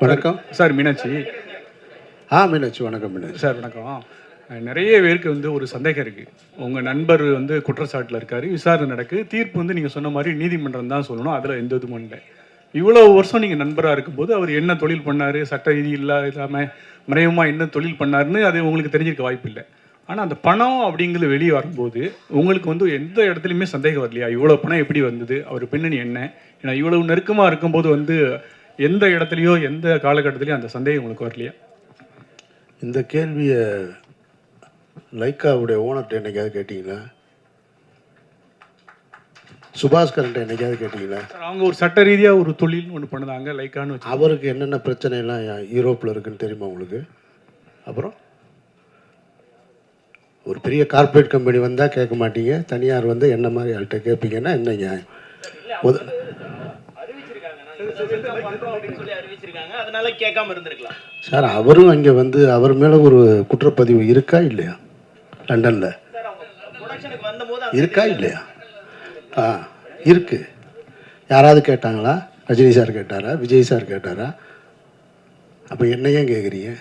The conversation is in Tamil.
வணக்கம் சார். மீனாட்சி. மீனாட்சி வணக்கம். மீனாட்சி சார் வணக்கம். நிறைய பேருக்கு ஒரு சந்தேகம் இருக்குது. உங்கள் நண்பர் குற்றச்சாட்டில் இருக்கார், விசாரணை நடக்குது, தீர்ப்பு நீங்கள் சொன்ன மாதிரி நீதிமன்றம் தான் சொல்லணும், அதில் எந்த இதுவும் இல்லை. இவ்வளோ வருஷம் நீங்கள் நண்பராக இருக்கும்போது அவர் என்ன தொழில் பண்ணார், சட்ட விதி இல்லாமல் மறைமுகமாக என்ன தொழில் பண்ணாருன்னு அது உங்களுக்கு தெரிஞ்சிருக்க வாய்ப்பு இல்லை. ஆனால் அந்த பணம் அப்படிங்கிறது வெளியே வரும்போது உங்களுக்கு எந்த இடத்துலையுமே சந்தேகம் வரலையா? இவ்வளோ பணம் எப்படி வந்தது, அவர் பின்னணி என்ன? ஏன்னா இவ்வளவு நெருக்கமாக இருக்கும்போது எந்த இடத்துலையோ எந்த காலகட்டத்திலையும் அந்த சந்தேகம் உங்களுக்கு வரலையா? இந்த கேள்வியை லைக்காவுடைய ஓனர்கிட்ட என்னைக்காவது கேட்டிங்களா? சுபாஷ்கரன்ட்ட என்னைக்காவது கேட்டிங்களா? அவங்க ஒரு சட்ட ரீதியாக ஒரு தொழில் ஒன்று பண்ணுதாங்க லைக்கான்னு. அவருக்கு என்னென்ன பிரச்சனைலாம் யூரோப்பில் இருக்குன்னு தெரியுமா உங்களுக்கு? அப்புறம் ஒரு பெரிய கார்ப்பரேட் கம்பெனி வந்தால் கேட்க மாட்டீங்க, தனியார் வந்து என்ன மாதிரி ஆள்கிட்ட கேட்பீங்கன்னா என்ன நியாயம்? சார் அவரும் அங்கே வந்து அவர் மேலே ஒரு குற்றப்பதிவு இருக்கா இல்லையா? லண்டனில் இருக்கா இல்லையா? இருக்கு. யாராவது கேட்டாங்களா? ரஜினி சார் கேட்டாரா? விஜய் சார் கேட்டாரா? அப்போ என்ன ஏன் கேட்குறீங்க?